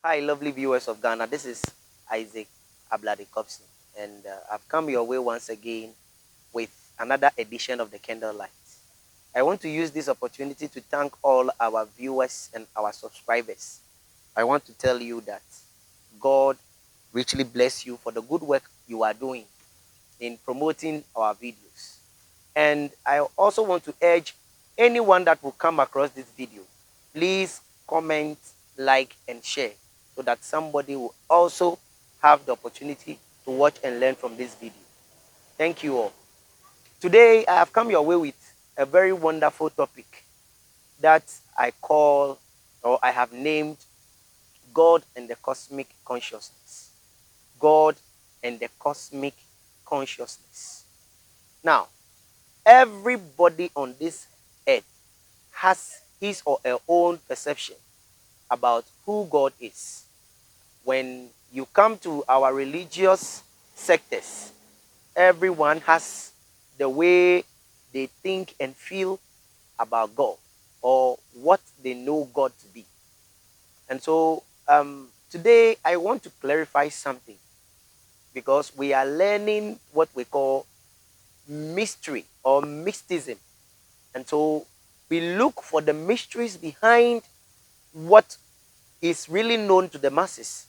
Hi, lovely viewers of Ghana. This is Isaac Abladikopsi, and I've come your way once again with another edition of the Candlelight. I want to use this opportunity to thank all our viewers and our subscribers. I want to tell you that God richly bless you for the good work you are doing in promoting our videos. And I also want to urge anyone that will come across this video, please comment, like, and share so that somebody will also have the opportunity to watch and learn from this video. Thank you all. Today, I have come your way with a very wonderful topic that I call, or I have named, God and the Cosmic Consciousness. God and the Cosmic Consciousness. Now, everybody on this earth has his or her own perception about who God is. When you come to our religious sectors, everyone has the way they think and feel about God or what they know God to be. And so today I want to clarify something because we are learning what we call mystery or mysticism. And so we look for the mysteries behind what is really known to the masses.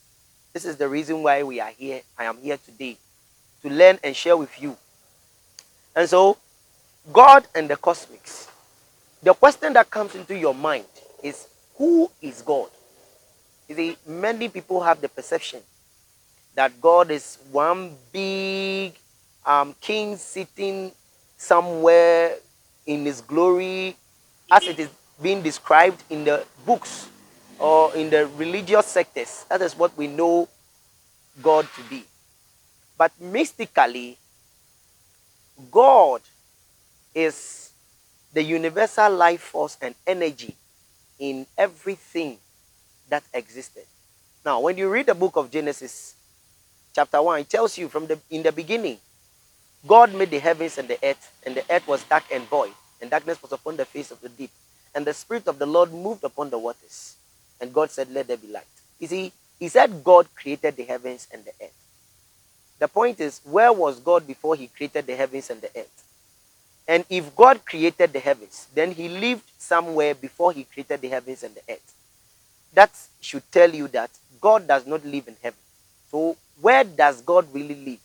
This is the reason why we are here. I am here today to learn and share with you. And so, God and the cosmics. The question that comes into your mind is, who is God? You see, many people have the perception that God is one big king sitting somewhere in his glory, as it is being described in the books or in the religious sectors. That is what we know God to be. But mystically, God is the universal life force and energy in everything that existed. Now, when you read the book of Genesis, chapter 1, it tells you in the beginning, God made the heavens and the earth was dark and void, and darkness was upon the face of the deep. And the Spirit of the Lord moved upon the waters. And God said, let there be light. You see, he said God created the heavens and the earth. The point is, where was God before he created the heavens and the earth? And if God created the heavens, then he lived somewhere before he created the heavens and the earth. That should tell you that God does not live in heaven. So where does God really live?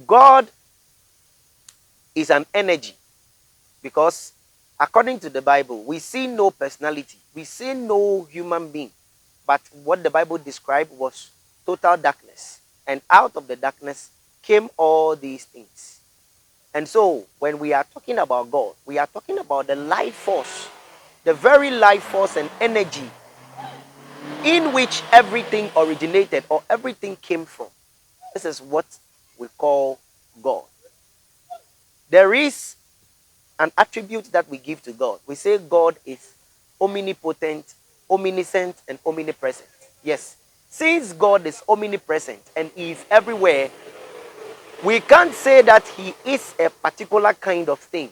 God is an energy because according to the Bible, we see no personality. We see no human being. But what the Bible described was total darkness. And out of the darkness came all these things. And so when we are talking about God, we are talking about the life force, the very life force and energy in which everything originated or everything came from. This is what we call God. There is an attribute that we give to God. We say God is omnipotent, omniscient, and omnipresent. Yes, since God is omnipresent and he is everywhere, we can't say that he is a particular kind of thing.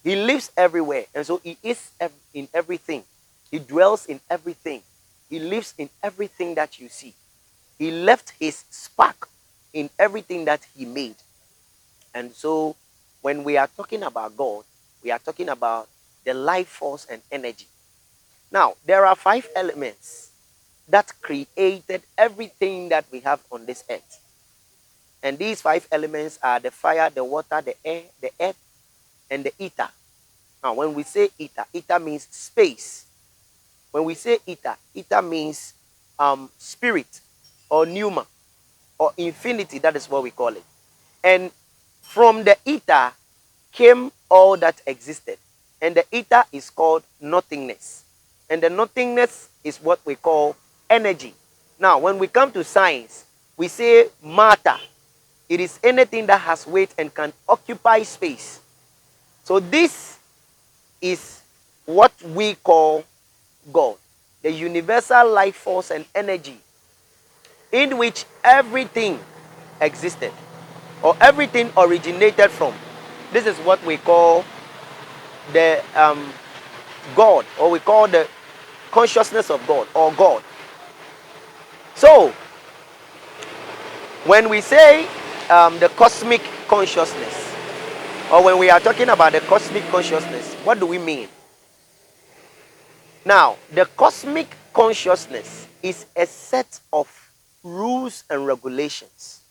He lives everywhere, and so he is in everything. He dwells in everything. He lives in everything that you see. He left his spark in everything that he made. And so when we are talking about God, we are talking about the life force and energy. Now, there are 5 elements that created everything that we have on this earth. And these 5 elements are the fire, the water, the air, the earth, and the ether. Now, when we say ether, ether means space. When we say ether, ether means spirit or pneuma or infinity. That is what we call it. And from the ether came all that existed. And the ether is called nothingness. And the nothingness is what we call energy. Now, when we come to science, we say matter. It is anything that has weight and can occupy space. So this is what we call God, the universal life force and energy in which everything existed or everything originated from. This is what we call the God, or we call the consciousness of God or God. So, when we say the cosmic consciousness, or when we are talking about the cosmic consciousness, what do we mean? Now, the cosmic consciousness is a set of rules and regulations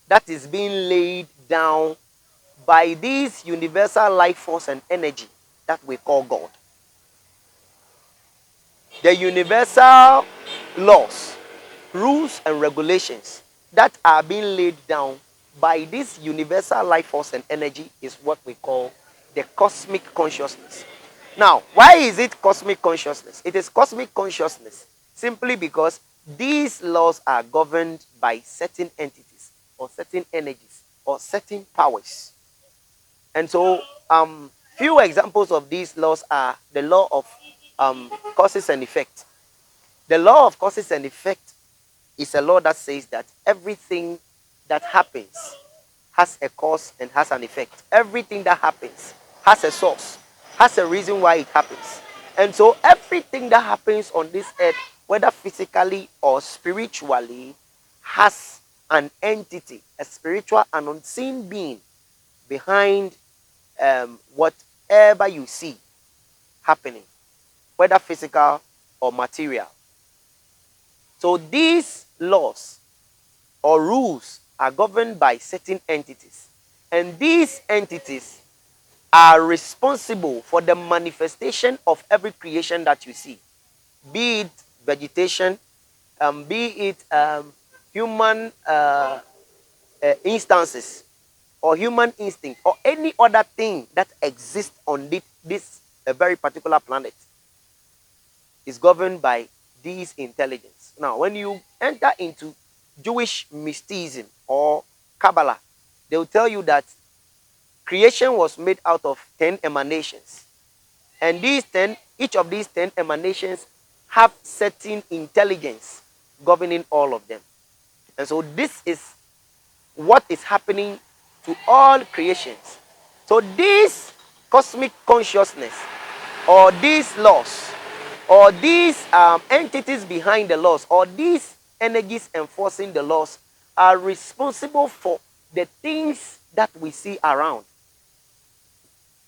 that is being laid down by this universal life force and energy that we call God. The universal laws, rules, and regulations that are being laid down by this universal life force and energy is what we call the cosmic consciousness. Now, why is it cosmic consciousness? It is cosmic consciousness simply because these laws are governed by certain entities or certain energies or certain powers. And so, few examples of these laws are the law of causes and effect. The law of causes and effect is a law that says that everything that happens has a cause and has an effect. Everything that happens has a source, has a reason why it happens. And so everything that happens on this earth, whether physically or spiritually, has an entity, a spiritual and unseen being behind whatever you see happening, whether physical or material. So these laws or rules are governed by certain entities. And these entities are responsible for the manifestation of every creation that you see. Be it vegetation, be it human instances, or human instinct, or any other thing that exists on this very particular planet is governed by these intelligence. Now, when you enter into Jewish mysticism or Kabbalah, they will tell you that creation was made out of 10 emanations. And each of these 10 emanations have certain intelligence governing all of them. And so this is what is happening to all creations. So this cosmic consciousness, or these laws, or these entities behind the laws, or these energies enforcing the laws, are responsible for the things that we see around.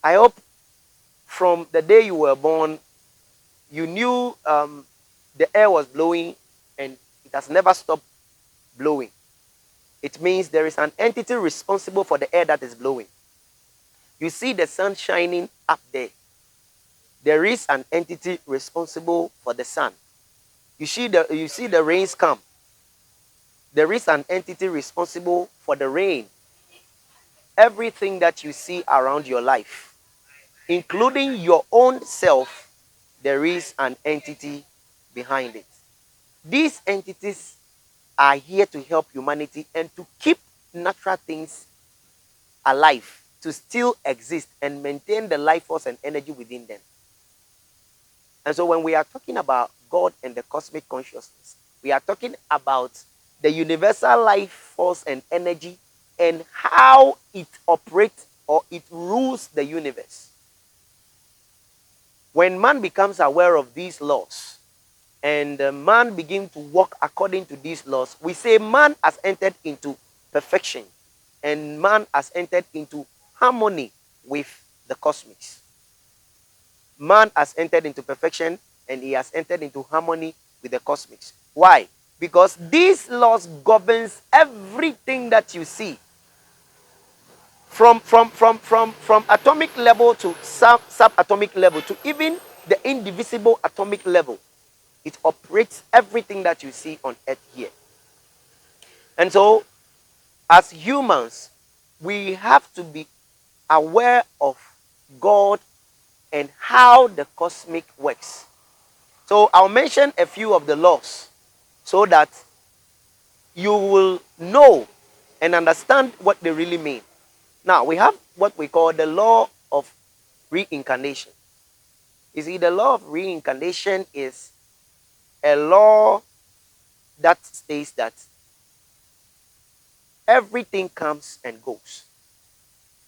I hope from the day you were born, you knew the air was blowing and it has never stopped blowing. It means there is an entity responsible for the air that is blowing. You see the sun shining up there. There is an entity responsible for the sun. You see the rains come. There is an entity responsible for the rain. Everything that you see around your life, including your own self, there is an entity behind it. These entities are here to help humanity and to keep natural things alive, to still exist and maintain the life force and energy within them. And so when we are talking about God and the cosmic consciousness, we are talking about the universal life force and energy and how it operates or it rules the universe. When man becomes aware of these laws and man begins to walk according to these laws, we say man has entered into perfection and man has entered into harmony with the cosmics. Man has entered into perfection and he has entered into harmony with the cosmics. Why? Because these laws governs everything that you see. From atomic level to subatomic level to even the indivisible atomic level. It operates everything that you see on earth here. And so, as humans, we have to be aware of God and how the cosmic works. So I'll mention a few of the laws so that you will know and understand what they really mean. Now, we have what we call the law of reincarnation. You see, the law of reincarnation is a law that states that everything comes and goes.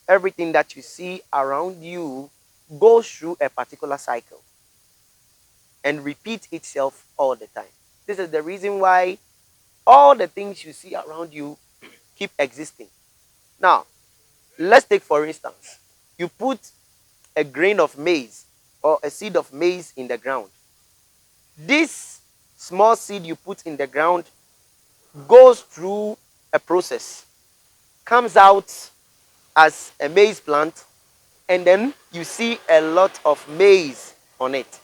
Everything that you see around you goes through a particular cycle. and repeat itself all the time. This is the reason why all the things you see around you keep existing. Now, let's take for instance, you put a grain of maize or a seed of maize in the ground. This small seed you put in the ground goes through a process, comes out as a maize plant, and then you see a lot of maize on it.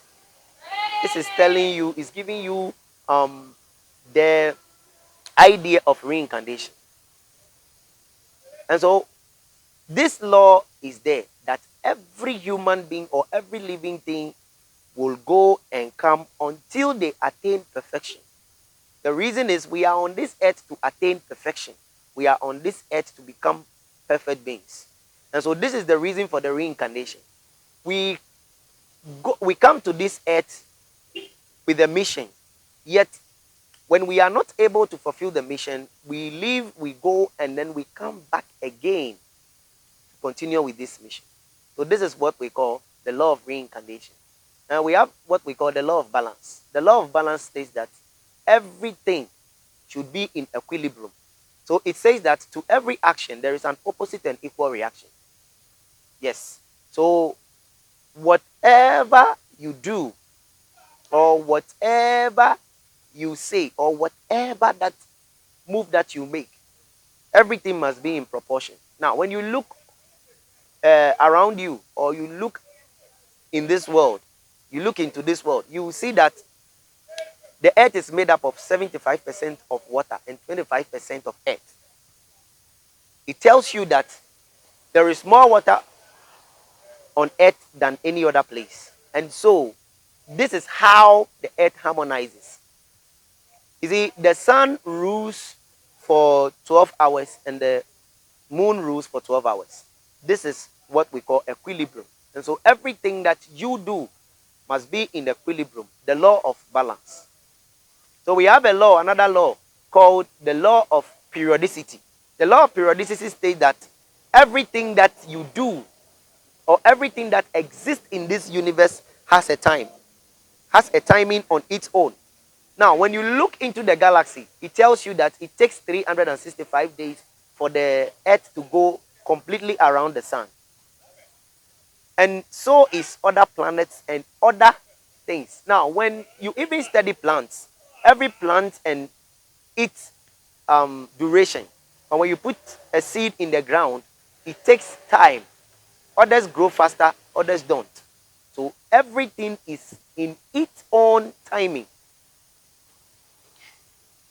This is telling you, is giving you the idea of reincarnation. And so this law is there that every human being or every living thing will go and come until they attain perfection. The reason is we are on this earth to attain perfection. We are on this earth to become perfect beings. And so this is the reason for the reincarnation. We come to this earth with a mission. Yet, when we are not able to fulfill the mission, we leave, we go, and then we come back again to continue with this mission. So this is what we call the law of reincarnation. And we have what we call the law of balance. The law of balance states that everything should be in equilibrium. So it says that to every action, there is an opposite and equal reaction. Yes. So whatever you do, or whatever you say, or whatever that move that you make, everything must be in proportion. Now, when you look around you, or you look in this world, you look into this world, you will see that the earth is made up of 75% of water and 25% of earth. It tells you that there is more water on earth than any other place. And so, this is how the earth harmonizes. You see, the sun rules for 12 hours and the moon rules for 12 hours. This is what we call equilibrium. And so everything that you do must be in equilibrium, the law of balance. So we have a law, another law, called the law of periodicity. The law of periodicity states that everything that you do or everything that exists in this universe has a time, has a timing on its own. Now, when you look into the galaxy, it tells you that it takes 365 days for the earth to go completely around the sun. And so is other planets and other things. Now, when you even study plants, every plant and its duration. And when you put a seed in the ground, it takes time. Others grow faster, others don't. So everything is in its own timing.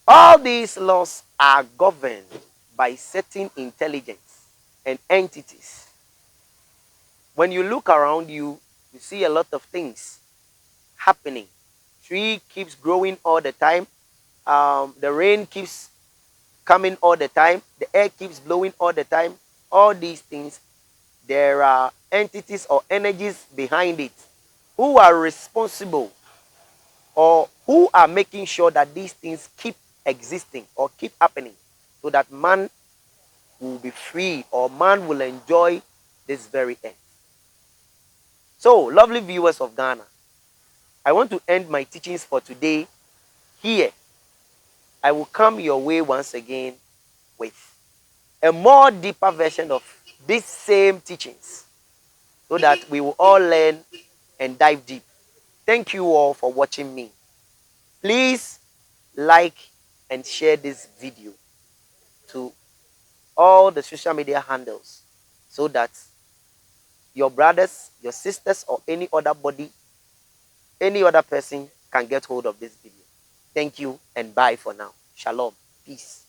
All these laws are governed by certain intelligence and entities. When you look around you, you see a lot of things happening. Tree keeps growing all the time. The rain keeps coming all the time. The air keeps blowing all the time. All these things, there are entities or energies behind it who are responsible or who are making sure that these things keep existing or keep happening so that man will be free or man will enjoy this very earth. So, lovely viewers of Ghana, I want to end my teachings for today here. I will come your way once again with a more deeper version of these same teachings so that we will all learn and dive deep. Thank you all for watching me. Please like and share this video to all the social media handles so that your brothers, your sisters, or any other body, any other person can get hold of this video. Thank you and bye for now. Shalom. Peace.